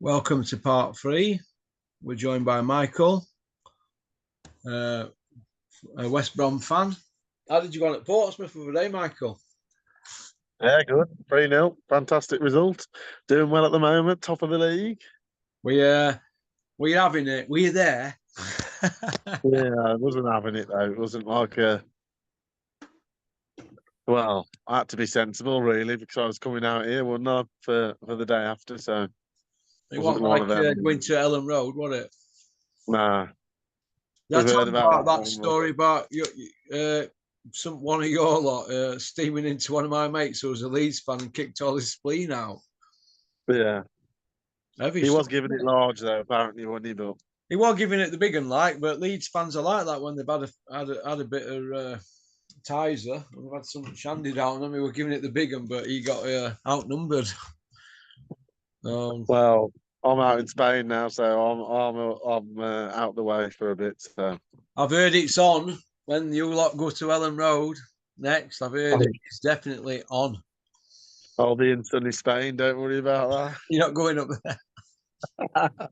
Welcome to part 3. We're joined by Michael, a West Brom fan. How did you go on at Portsmouth the other day, Michael? Yeah, good. 3-0. Fantastic result. Doing well at the moment. Top of the league. Were you having it? Were you there? Yeah, I wasn't having it though. It wasn't like well, I had to be sensible really because I was coming out here, wasn't I, for the day after. So It wasn't wasn't one like of them. going to Ellen Road, was it? Nah. Did I We've tell heard you about about that that one. story about one of your lot steaming into one of my mates who was a Leeds fan and kicked all his spleen out? Yeah. Heavy He was stuff, giving isn't it it? large though, apparently, wasn't he? But He was giving it the big and like, but Leeds fans are like that when they've had a bit of Tizer. We've had some shandy down on him. We were giving it the big one, but he got outnumbered. well, I'm out in Spain now, so I'm out the way for a bit. So I've heard it's on when you lot go to Ellen Road next. I've heard it's definitely on. I'll be in sunny Spain. Don't worry about You're not going up there. that.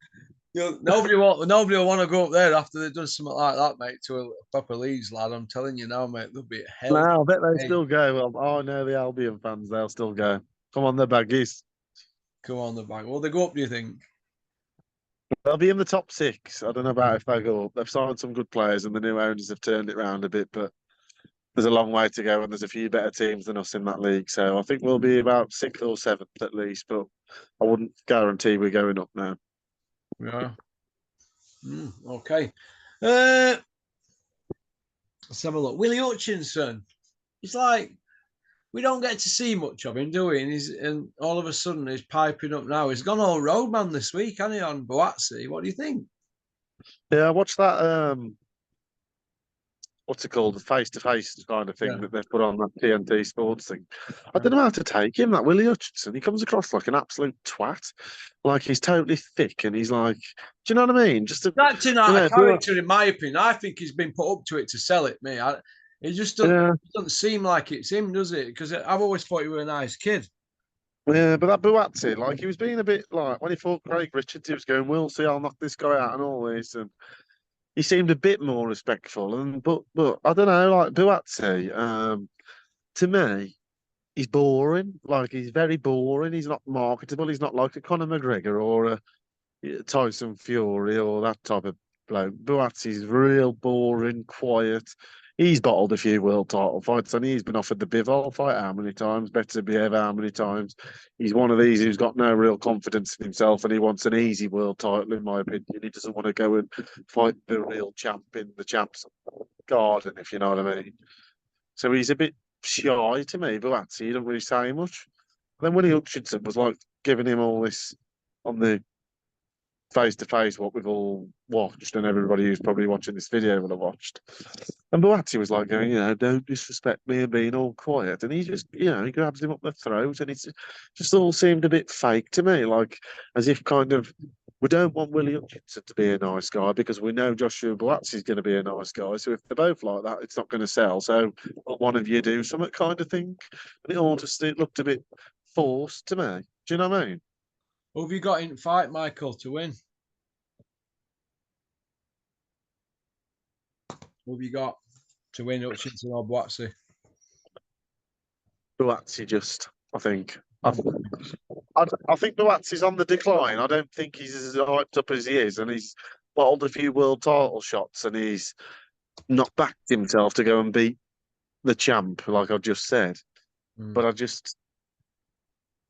Nobody will want to go up there after they've done something like that, mate, to a proper Leeds lad. I'm telling you now, mate, they'll be hell. No, I bet they Hey, still go. Well, I know the Albion fans, they'll still go. Come on, the baggies. come on the back. Well, they go up, do you think? They'll be in the top 6. I don't know about if they go up. They've signed some good players and the new owners have turned it around a bit, but there's a long way to go and there's a few better teams than us in that league. So I think we'll be about 6th or 7th at least, but I wouldn't guarantee we're going up now. Yeah. Okay. Let's have a look. Willie Hutchinson. It's like we don't get to see much of him, do we? And all of a sudden he's piping up now. He's gone all roadman this week, hasn't he, on Buatsi? What do you think? Yeah, I watched that what's it called, the face-to-face kind of thing Yeah. that they've put on that TNT Sports thing. I Yeah. don't know how to take him, that Willie Hutchinson. He comes across like an absolute twat. Like he's totally thick and he's like, do you know what I mean? Just, Acting you out know, of character, in my opinion. I think he's been put up to it to sell it, me. It just yeah, doesn't seem like it's him, does it? Because I've always thought he was a nice kid. yeah, but that Buatsi, like he was being a bit like, when he fought Craig Richards, he was going, we'll see, I'll knock this guy out and all this. And he seemed a bit more respectful. And but I don't know, like Buatsi, to me, he's boring. Like he's very boring. He's not marketable. He's not like a Conor McGregor or a Tyson Fury or that type of bloke. Buatsi's real boring, quiet. He's bottled a few world title fights and he's been offered the Bivol fight how many times, better behave how many times. He's one of these who's got no real confidence in himself and he wants an easy world title, in my opinion. He doesn't want to go and fight the real champ in the champ's garden, if you know what I mean. So he's a bit shy to me, Buatsi. He doesn't really say much. Then Willie Hutchinson was like giving him all this on the face to face what we've all watched, and everybody who's probably watching this video will have watched. And Buatsi was like going, don't disrespect me and being all quiet. And he just, he grabs him up the throat, and it's just all seemed a bit fake to me, like as if kind of we don't want Willie Hutchinson to be a nice guy because we know Joshua Buatsi is going to be a nice guy. So if they're both like that, it's not going to sell. So one of you do something kind of thing. And it looked a bit forced to me. Do you know what I mean? Who have you got in fight, Michael, to win? Who have you got to win, Hutchinson or Buatsi? Buatsi just, I think. I think Buatsi's on the decline. I don't think he's as hyped up as he is, and he's bottled a few world title shots, and he's not backed himself to go and beat the champ, like I just said. But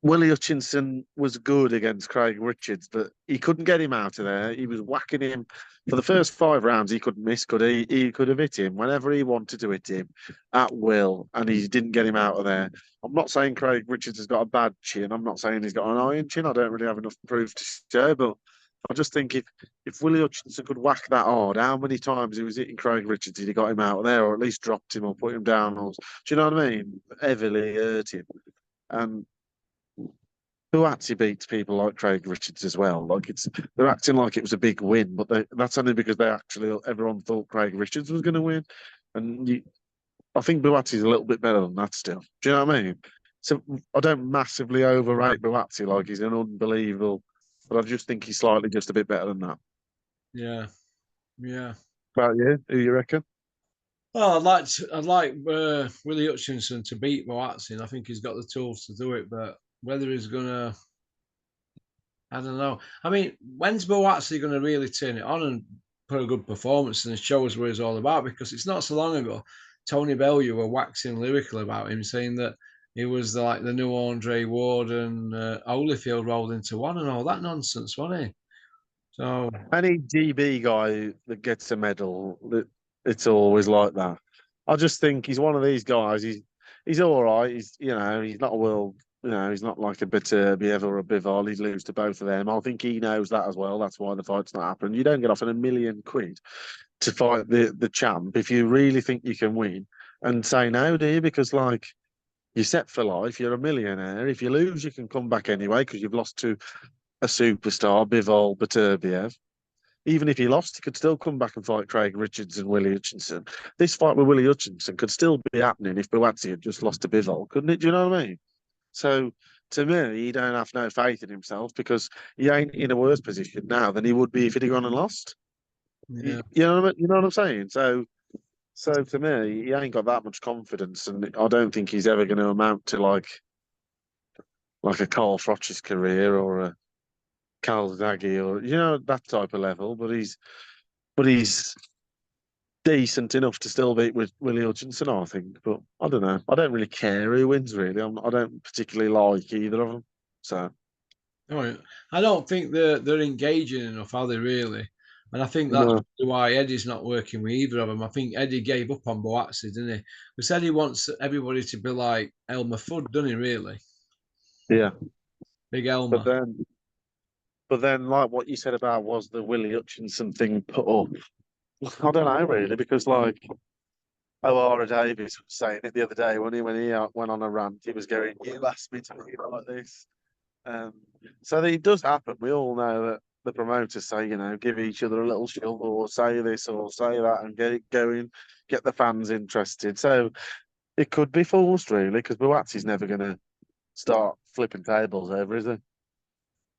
Willie Hutchinson was good against Craig Richards, but he couldn't get him out of there. He was whacking him for the first 5 rounds. He couldn't miss, could he? He could have hit him whenever he wanted to hit him at will, and he didn't get him out of there. I'm not saying Craig Richards has got a bad chin. I'm not saying he's got an iron chin. I don't really have enough proof to show, but I just think if Willie Hutchinson could whack that hard, how many times he was hitting Craig Richards, he got him out of there, or at least dropped him or put him down, or do you know what I mean? Heavily hurt him. And Buatsi beats people like Craig Richards as well. Like they're acting like it was a big win, but that's only because everyone thought Craig Richards was going to win, and I think Buatsi's a little bit better than that still. Do you know what I mean? So I don't massively overrate Buatsi. Like he's an unbelievable but I just think he's slightly just a bit better than that. Yeah, yeah. About you? Who you reckon? Well, I'd like Willie Hutchinson to beat Buatsi, and I think he's got the tools to do it. But whether he's gonna, I don't know. I mean, when's Buatsi gonna really turn it on and put a good performance and show us what he's all about? Because it's not so long ago, Tony Bellew were waxing lyrical about him, saying that he was like the new Andre Ward and Holyfield rolled into one and all that nonsense, wasn't he? So Any GB guy that gets a medal, it's always like that. I just think he's one of these guys. He's all right. He's not a world. He's not like a Beterbiev or a Bivol. He'd lose to both of them. I think he knows that as well. That's why the fight's not happening. You don't get off in £1,000,000 to fight the champ if you really think you can win and say no, do you? Because like you're set for life. You're a millionaire. If you lose, you can come back anyway because you've lost to a superstar, Bivol, Beterbiev. Even if he lost, he could still come back and fight Craig Richards and Willie Hutchinson. This fight with Willie Hutchinson could still be happening if Buatsi had just lost to Bivol, couldn't it? Do you know what I mean? So to me, he don't have no faith in himself because he ain't in a worse position now than he would be if he'd gone and lost. yeah, You know what I'm saying? So to me, he ain't got that much confidence, and I don't think he's ever going to amount to like a Carl Froch's career or a Cal Zaggy or that type of level. But he's decent enough to still beat with Willie Hutchinson, I think. But I don't know. I don't really care who wins, really. I don't particularly like either of them. So, all right. I don't think they're engaging enough, are they really? And I think that's no, why Eddie's not working with either of them. I think Eddie gave up on Buatsi, didn't he? Because Eddie wants everybody to be like Elmer Fudd, doesn't he? Really, yeah. Big But Elmer. then, but then, like what you said about was the Willie Hutchinson thing put up. I don't know, really, because like O'Hara Davies was saying it the other day when he went on a rant, he was going, "You asked me to be like this." Um, so it does happen. We all know that the promoters say, give each other a little shove or say this or say that and get it going, get the fans interested. So it could be forced, really, because Buatsi's never going to start flipping tables over, is he?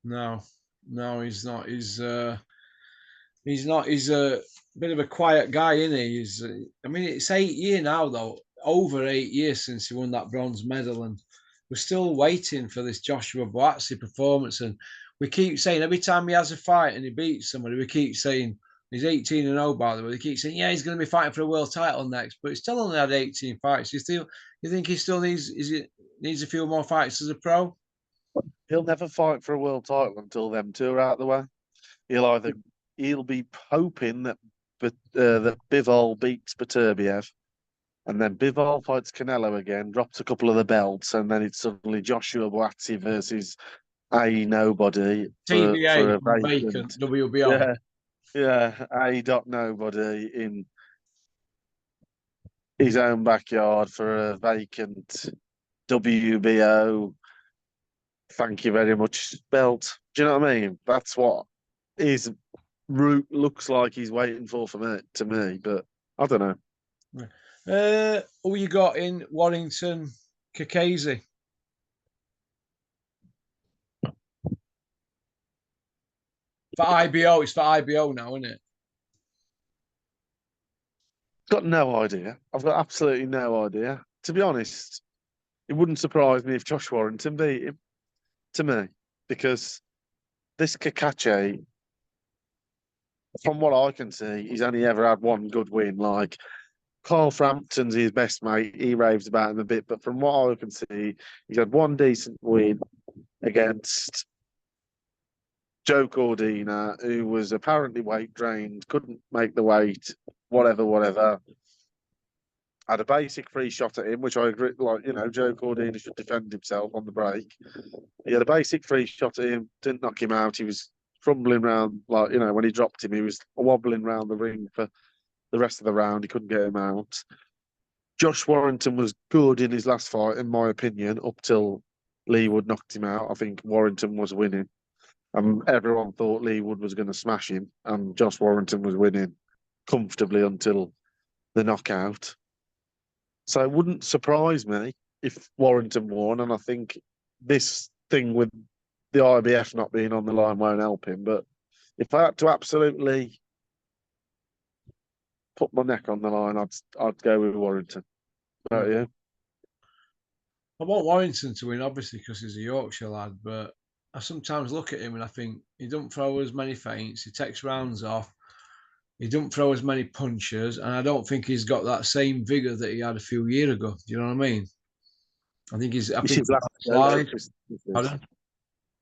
No, no, he's not. He's not. He's a bit of a quiet guy, isn't he? I mean, it's 8 years now, though. Over 8 years since he won that bronze medal, and we're still waiting for this Joshua Buatsi performance. And we keep saying every time he has a fight and he beats somebody, we keep saying he's 18-0. By the way, they keep saying, yeah, he's going to be fighting for a world title next, but he's still only had 18 fights. You think he still needs a few more fights as a pro? He'll never fight for a world title until them two are out of the way. He'll be hoping that Bivol beats Beterbiev. And then Bivol fights Canelo again, drops a couple of the belts, and then it's suddenly Joshua Buatsi versus a nobody for TBA a vacant vacant. WBO. Yeah, yeah, a dot nobody in his own backyard for a vacant WBO. Thank you very much, belt. Do you know what I mean? That's what his route looks like he's waiting for me to me, but I don't know. Who you got in Warrington? Cacace for IBO. It's for IBO now, isn't it? Got no idea. I've got absolutely no idea. To be honest, it wouldn't surprise me if Josh Warrington beat him, to me, because this Cacace, from what I can see, he's only ever had one good win. Like Carl Frampton's his best mate. He raves about him a bit, but from what I can see, he's had one decent win against Joe Cordina, who was apparently weight drained, couldn't make the weight, whatever. Had a basic free shot at him, which I agree. Like, Joe Cordina should defend himself on the break. He had a basic free shot at him, didn't knock him out. He was crumbling around, when he dropped him, he was wobbling around the ring for the rest of the round. He couldn't get him out. Josh Warrington was good in his last fight, in my opinion, up till Lee Wood knocked him out. I think Warrington was winning. Everyone thought Lee Wood was going to smash him, and Josh Warrington was winning comfortably until the knockout. So it wouldn't surprise me if Warrington won, and I think this thing with the IBF not being on the line won't help him. But if I had to absolutely put my neck on the line, I'd go with Warrington. About you? I want Warrington to win, obviously, because he's a Yorkshire lad, but I sometimes look at him and I think he don't throw as many feints, he takes rounds off, he don't throw as many punches, and I don't think he's got that same vigour that he had a few years ago. Do you know what I mean? I think he's It's his last slide.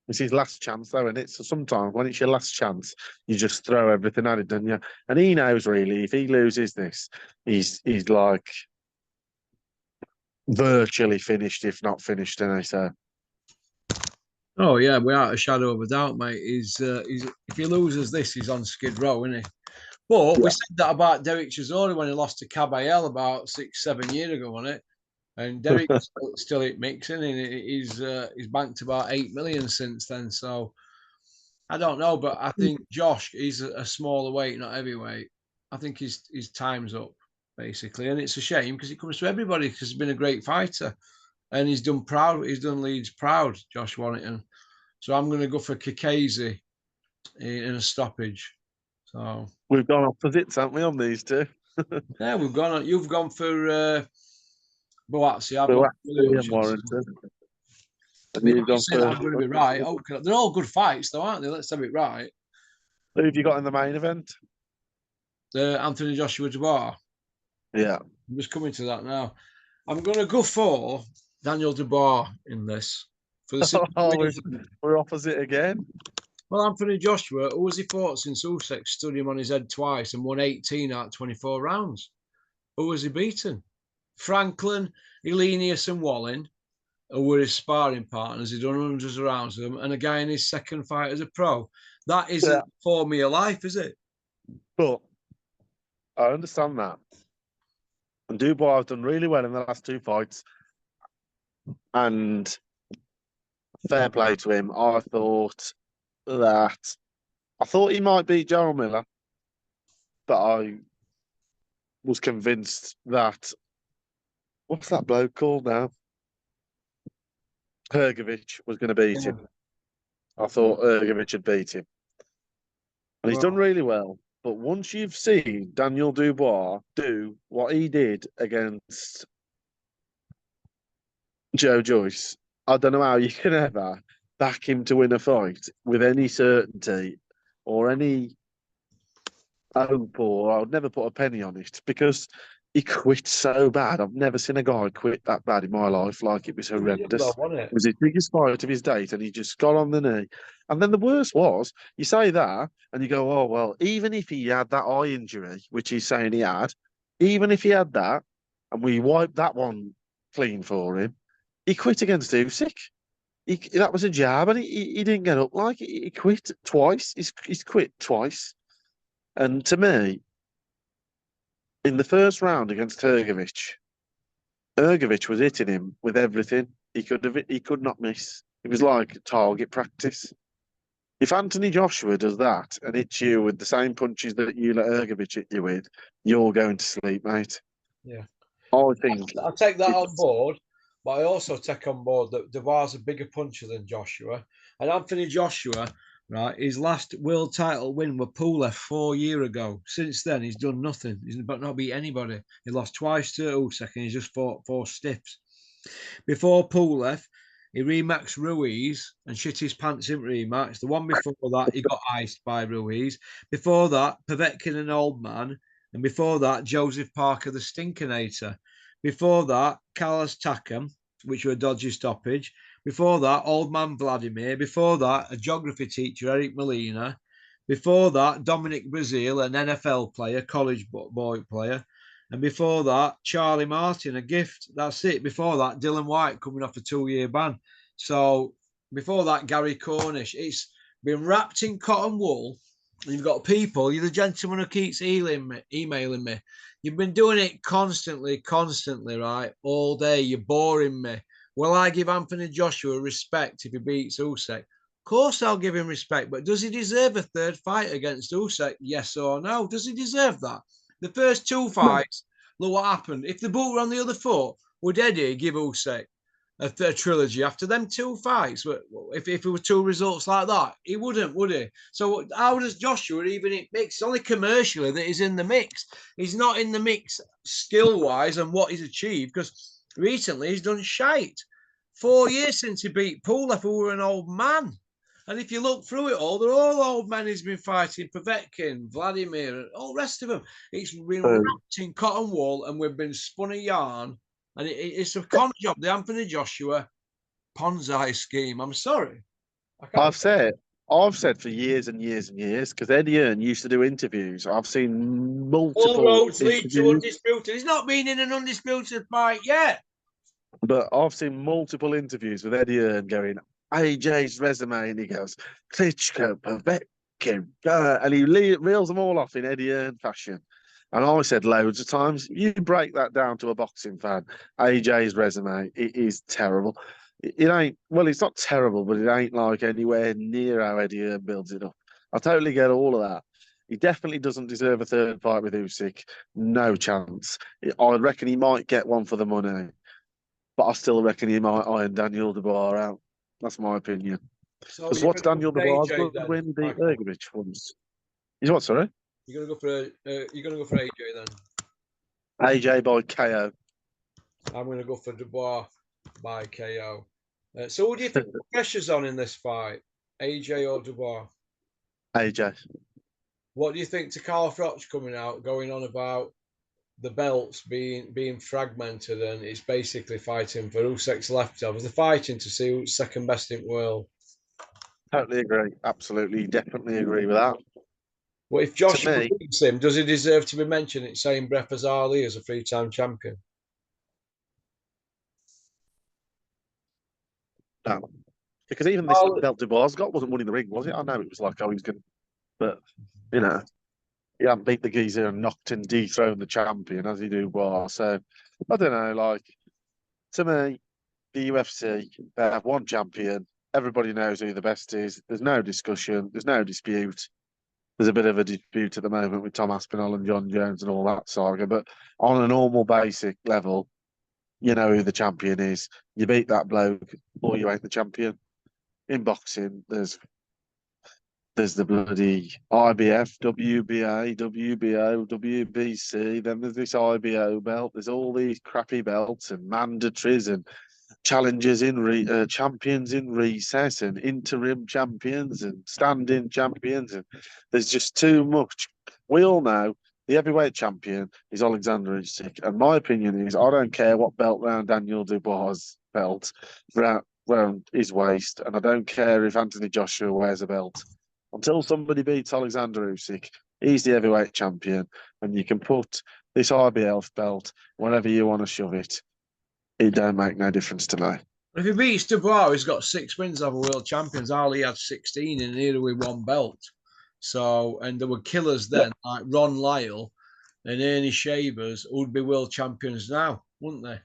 It's his last chance, though, isn't it? So sometimes when it's your last chance, you just throw everything at it, don't you? And he knows really, if he loses this, he's like virtually finished, if not finished, and I say. Oh yeah, without a shadow of a doubt, mate. He's if he loses this, he's on Skid Row, isn't he? But we said that about Derek Chisora when he lost to Caballel about 6-7 years ago, wasn't it? And Derek's still at mixing, and he's banked about 8 million since then. So I don't know, but I think Josh, he's a smaller weight, not heavyweight. I think his time's up basically, and it's a shame because it comes to everybody because he's been a great fighter, and he's done Leeds proud, Josh Warrington. So I'm going to go for Cacace in a stoppage. So we've gone opposites, haven't we, on these two? Yeah, we've gone. You've gone for Buatsi. I've Buatsi gone and Warrington. I'm going to be right. Oh, they're all good fights, though, aren't they? Let's have it right. Who have you got in the main event? Anthony Joshua Dubois. Yeah. I'm just coming to that now. I'm going to go for Daniel Dubois in this. For the we're opposite again. Well, Anthony Joshua, who has he fought since Usyk stood him on his head twice and won 18 out of 24 rounds? Who has he beaten? Franklin, Elenius and Wallin, who were his sparring partners. He'd done hundreds of rounds with them. And a guy in his second fight as a pro. That isn't for me a life, is it? But I understand that. And Dubois has done really well in the last two fights. And fair play to him. I thought he might beat Jarrell Miller, but I was convinced that what's that bloke called now? Hrgović was going to beat him. I thought Hrgović had beat him. And he's done really well. But once you've seen Daniel Dubois do what he did against Joe Joyce, I don't know how you can ever back him to win a fight with any certainty or any hope, or I would never put a penny on it because he quit so bad. I've never seen a guy quit that bad in my life. Like, it was horrendous. It was his biggest fight of his date, and he just got on the knee. And then the worst was, you say that, and you go, oh, well, even if he had that eye injury, which he's saying he had, even if he had that, and we wiped that one clean for him, he quit against Usyk. That was a jab, and he didn't get up. Like, he quit twice. He's quit twice. And to me, in the first round against Hrgović was hitting him with everything. He could not miss. It was like target practice. If Anthony Joshua does that and hits you with the same punches that you let Hrgović hit you with, you're going to sleep, mate. Yeah. I think I'll take that on board, but I also take on board that Dubois a bigger puncher than Joshua. And Anthony Joshua, right, his last world title win was Pulev 4 years ago. Since then, he's done nothing. He's not beat anybody. He lost twice to Usyk, and he's just fought 4 stiffs. Before Pulev, he rematched Ruiz and shit his pants in rematch. The one before that, he got iced by Ruiz. Before that, Povetkin, an old man. And before that, Joseph Parker, the Stinkinator. Before that, Carlos Takam, which were a dodgy stoppage. Before that, old man Vladimir. Before that, a geography teacher, Eric Molina. Before that, Dominic Brazil, an NFL player, college boy player. And before that, Charlie Martin, a gift. That's it. Before that, Dylan White coming off a 2-year ban. So before that, Gary Cornish. It's been wrapped in cotton wool. And you've got people, you're the gentleman who keeps emailing me. You've been doing it constantly, right? All day. You're boring me. Will I give Anthony Joshua respect if he beats Usyk? Of course I'll give him respect, but does he deserve a third fight against Usyk? Yes or no? Does he deserve that? The first 2 fights, look what happened. If the boot were on the other foot, would Eddie give Usyk? a trilogy after them two fights. If it were two results like that, he wouldn't, would he? So how does Joshua even mix? It's only commercially that he's in the mix. He's not in the mix skill wise and what he's achieved, because recently he's done shite. 4 years since he beat Pulev, who were an old man. And if you look through it all, they're all old men he's been fighting. Povetkin, Vladimir, and all the rest of them. It's been wrapped in cotton wool and we've been spun a yarn. And it's a con job, the Anthony Joshua Ponzi scheme. I'm sorry. I've said for years and years and years, because Eddie Hearn used to do interviews. I've seen All multiple roads lead to interviews, Undisputed. He's not been in an Undisputed fight yet. but I've seen multiple interviews with Eddie Hearn going, AJ's resume, and he goes, Klitschko, Povetkin, and he reels them all off in Eddie Hearn fashion. And I said loads of times, you break that down to a boxing fan, AJ's resume, it is terrible. It ain't, well, it's not terrible, but it ain't like anywhere near how Eddie Hearn builds it up. I totally get all of that. He definitely doesn't deserve a third fight with Usyk. No chance. I reckon he might get one for the money, but I still reckon he might iron Daniel Dubois out. That's my opinion. So Because you're what's going to Daniel go for Dubois' AJ good then, win? He beat Michael? Ergovic once. He's what, sorry? You're going to go for AJ then. AJ by KO. I'm going to go for Dubois by KO. So who do you think the pressure's on in this fight? AJ or Dubois? AJ. What do you think to Carl Froch coming out, going on about the belts being fragmented and it's basically fighting for Usyk's leftovers? They're fighting to see who's second best in the world. Totally agree. Absolutely, definitely agree with that. Well, if Joshua beats him, does he deserve to be mentioned in the same breath as Ali as a three-time champion? No. Because even this belt Dubois got wasn't winning the ring, was it? I know it was like, oh, he's going to, but, you know, he hadn't beat the geezer and knocked and dethroned the champion as he do was. So, I don't know, like, to me, the UFC, they have one champion. Everybody knows who the best is. There's no discussion. There's no dispute. There's a bit of a dispute at the moment with Tom Aspinall and John Jones and all that saga. But on a normal basic level, you know who the champion is. You beat that bloke or you ain't the champion. In boxing, there's the bloody IBF, WBA, WBO, WBC. Then there's this IBO belt. There's all these crappy belts and mandatories and challengers in champions in recess and interim champions and stand-in champions, and there's just too much. We all know the heavyweight champion is Alexander Usyk, and my opinion is I don't care what belt round Daniel Dubois' belt round his waist, and I don't care if Anthony Joshua wears a belt until somebody beats Alexander Usyk. He's the heavyweight champion, and you can put this IBL belt wherever you want to shove it. It don't make no difference to me. If he beats Dubois, he's got 6 wins over world champions. Ali had 16 in here with 1 belt. So, and there were killers then, like Ron Lyle and Ernie Shavers, who'd be world champions now, wouldn't they?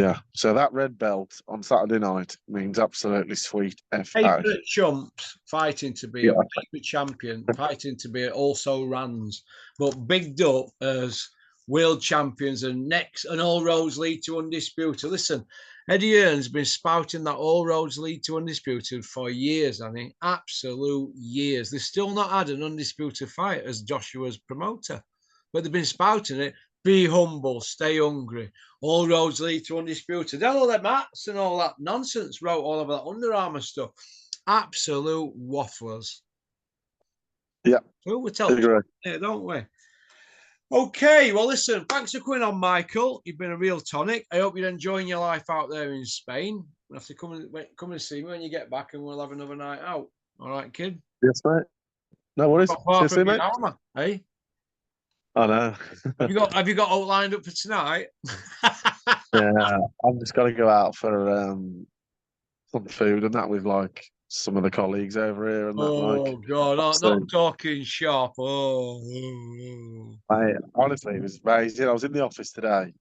Yeah. So that red belt on Saturday night means absolutely sweet. Favorite chumps fighting to be a favorite champion, fighting to be also Rans, but bigged up as world champions and next, and all roads lead to Undisputed. Listen, Eddie Hearn's been spouting that all roads lead to Undisputed for years, I think, absolute years. They've still not had an Undisputed fight as Joshua's promoter, but they've been spouting it. Be humble, stay hungry. All roads lead to Undisputed. All that Mats and all that nonsense wrote all of that Under Armour stuff. Absolute wafflers. Yeah. So we tell here, don't we? Okay, well, listen, thanks for coming on, Michael. You've been a real tonic. I hope you're enjoying your life out there in Spain. You'll have to come and see me when you get back, and we'll have another night out. All right, kid? Yes, mate. No worries. See you, mate. Hey? I know. have you got out lined up for tonight? Yeah, I'm just got to go out for some food and that with like some of the colleagues over here and that. Oh God, not talking shop. Honestly, it was amazing. I was in the office today.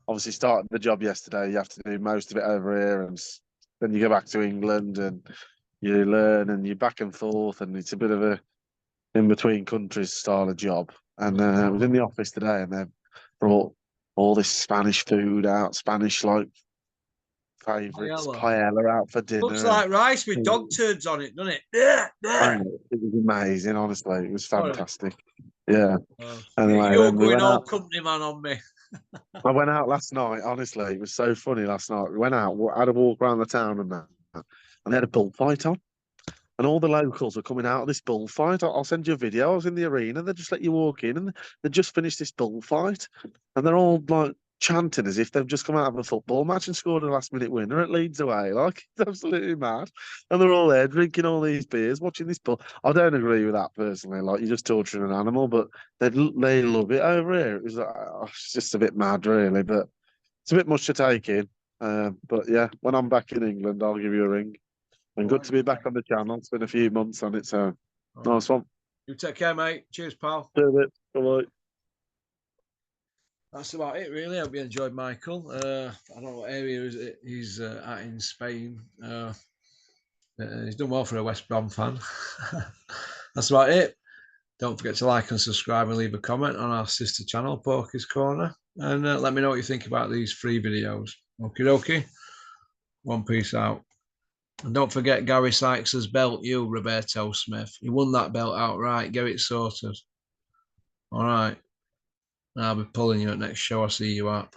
Obviously, started the job yesterday. You have to do most of it over here, and then you go back to England and you learn, and you're back and forth, and it's a bit of a in between countries style of job. And I was in the office today, and they brought all this Spanish food out, Spanish like favourites, Paella. paella out for Looks dinner. like rice with dog turds on it, doesn't it? Yeah, yeah. It was amazing, honestly. It was Sorry. fantastic. Yeah. Oh, Anyway, you're then we going went all out. company man on me. I went out last night, honestly. It was so funny last night. We went out, had a walk around the town and that, and they had a bullfight on. And all the locals were coming out of this bullfight. I'll send you a video. I was in the arena. They just let you walk in, and they just finished this bullfight, and they're all like chanting as if they've just come out of a football match and scored a last-minute winner at Leeds away. Like it's absolutely mad. And they're all there drinking all these beers, watching this bull. I don't agree with that personally. Like you're just torturing an animal, but they love it over here. It was it's just a bit mad, really. But it's a bit much to take in. But yeah, when I'm back in England, I'll give you a ring. And good to be back on the channel. It's been a few months on it, so nice one. You take care, mate. Cheers, pal. Bye. That's about it, really. I hope you enjoyed Michael. I don't know what area he's at in Spain. He's done well for a West Brom fan. That's about it. Don't forget to like and subscribe and leave a comment on our sister channel, Porky's Corner. And let me know what you think about these free videos. Okie dokie. One piece out. And don't forget Gary Sykes's belt, you, Roberto Smith. He won that belt outright. Get it sorted. All right. I'll be pulling you at next show I see you at.